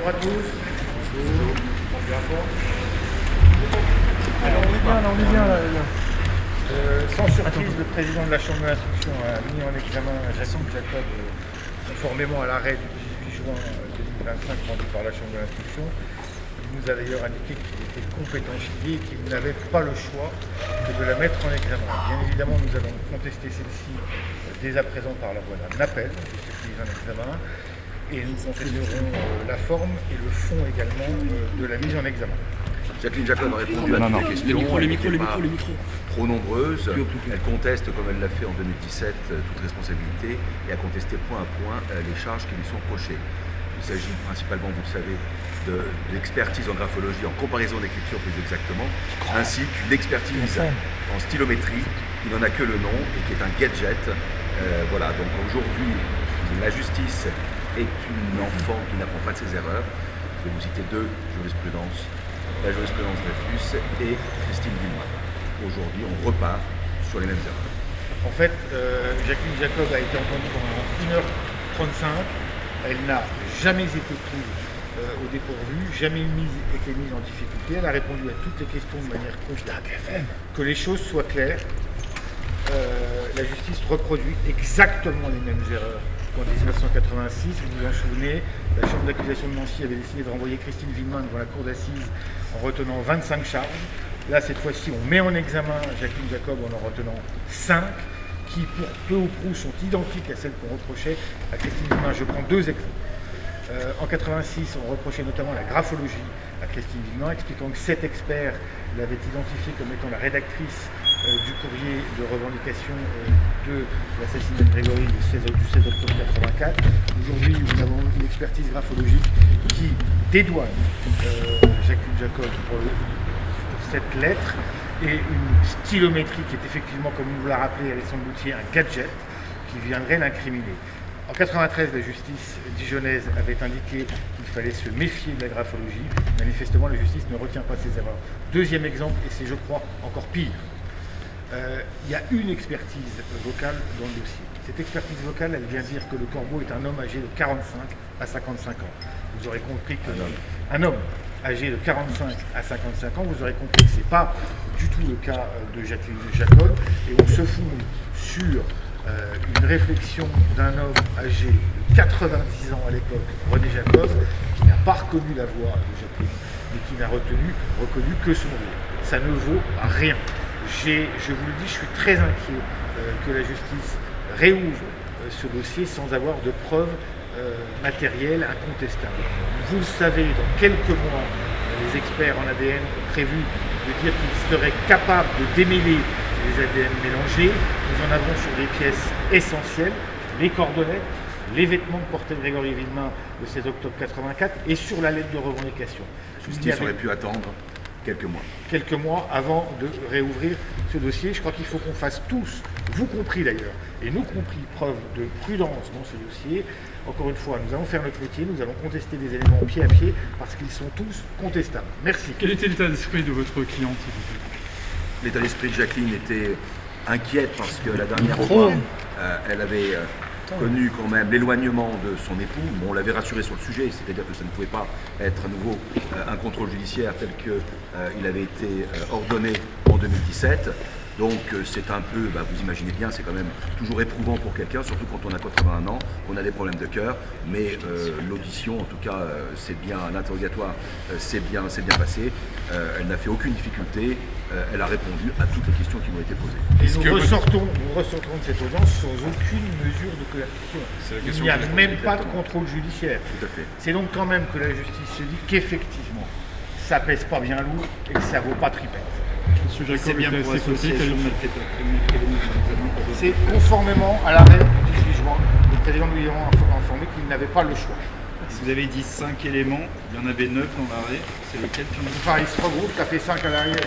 Bonjour à tous. Bonjour. Alors, on est bien là. Sans surprise, le président de la Chambre de l'instruction a mis en examen Jacques Jacob conformément à l'arrêt du 18 juin 2025 rendu par la Chambre de l'instruction. Il nous a d'ailleurs indiqué qu'il était compétentiel et qu'il n'avait pas le choix que de la mettre en examen. Bien évidemment, nous allons contester celle-ci dès à présent par la voie d'un appel de cette mise en examen et nous considérons la forme et le fond également de la mise en examen. Jacqueline Jacob a répondu à toutes les questions. Le micro. Trop nombreuses. Elle conteste, comme elle l'a fait en 2017, toute responsabilité et a contesté point à point les charges qui lui sont reprochées. Il s'agit principalement, vous le savez, de l'expertise en graphologie, en comparaison d'écriture plus exactement, ainsi qu'une expertise en stylométrie qui n'en a que le nom et qui est un gadget. Voilà, donc aujourd'hui, la justice est une enfant qui n'apprend pas de ses erreurs. Je vais vous citer deux jurisprudences. La jurisprudence Dreyfus et Christine Villemin. Aujourd'hui, on repart sur les mêmes erreurs. En fait, Jacqueline Jacob a été entendue pendant 1h35. Elle n'a jamais été prise au dépourvu, jamais été mise en difficulté. Elle a répondu à toutes les questions de manière constante. Que les choses soient claires, la justice reproduit exactement les mêmes erreurs qu'en 1986. Vous vous en souvenez, la chambre d'accusation de Nancy avait décidé de renvoyer Christine Villemin devant la cour d'assises en retenant 25 charges. Là, cette fois-ci, on met en examen Jacqueline Jacob en retenant 5, qui pour peu ou prou sont identiques à celles qu'on reprochait à Christine Villemin. Je prends deux exemples. En 86, on reprochait notamment la graphologie à Christine Villemin, expliquant que cet expert l'avait identifiée comme étant la rédactrice du courrier de revendication de l'assassinat de Grégory du 16 octobre 84. Aujourd'hui, nous avons une expertise graphologique qui dédouane Jacqueline Jacob pour cette lettre et une stylométrie qui est effectivement, comme vous l'a rappelé Alexandre Boutier, un gadget qui viendrait l'incriminer. En 1993, la justice dijonnaise avait indiqué qu'il fallait se méfier de la graphologie. Manifestement, la justice ne retient pas ses erreurs. Deuxième exemple, et c'est, je crois, encore pire. Il y a une expertise vocale dans le dossier. Cette expertise vocale, elle vient dire que le corbeau est un homme âgé de 45 à 55 ans. Vous aurez compris que un homme âgé de 45 à 55 ans, vous aurez compris que ce n'est pas du tout le cas de Jacqueline Jacob, et on se fonde sur une réflexion d'un homme âgé de 90 ans à l'époque, René Jacob, qui n'a pas reconnu la voix de Jacqueline, mais qui n'a reconnu que son rôle. Ça ne vaut rien. Je vous le dis, je suis très inquiet que la justice réouvre ce dossier sans avoir de preuves matérielles incontestables. Vous le savez, dans quelques mois, les experts en ADN ont prévu de dire qu'ils seraient capables de démêler les ADN mélangés. Nous en avons sur des pièces essentielles, les cordonnettes, les vêtements que portait Grégory Villemin le 16 octobre 84 et sur la lettre de revendication. La justice aurait pu attendre quelques mois. Quelques mois avant de réouvrir ce dossier. Je crois qu'il faut qu'on fasse tous, vous compris d'ailleurs, et nous compris, preuve de prudence dans ce dossier. Encore une fois, nous allons faire notre métier, nous allons contester des éléments pied à pied parce qu'ils sont tous contestables. Merci. Quel était l'état d'esprit de votre cliente, s'il vous plaît ? L'état d'esprit de Jacqueline était inquiète parce que la dernière fois, elle avait connu quand même l'éloignement de son époux. Bon, on l'avait rassuré sur le sujet, c'est-à-dire que ça ne pouvait pas être à nouveau un contrôle judiciaire tel qu'il avait été ordonné en 2017. Donc c'est un peu, vous imaginez bien, c'est quand même toujours éprouvant pour quelqu'un, surtout quand on a 81 ans, qu'on a des problèmes de cœur, mais l'audition, en tout cas, c'est bien, l'interrogatoire c'est bien passé, elle n'a fait aucune difficulté, elle a répondu à toutes les questions qui lui ont été posées. Et nous ressortons de cette audience sans aucune mesure de coercition. Il n'y a même pas de contrôle judiciaire. Tout à fait. C'est donc quand même que la justice se dit qu'effectivement, ça pèse pas bien lourd et que ça vaut pas tripette. Monsieur Jacob était à ses côtés, c'est conformément à l'arrêt du 18 juin. Le président nous a informé qu'il n'avait pas le choix. Vous avez dit 5 éléments, il y en avait 9 dans l'arrêt, c'est lequel qui Enfin, il se regroupe, ça fait 5 à l'arrière.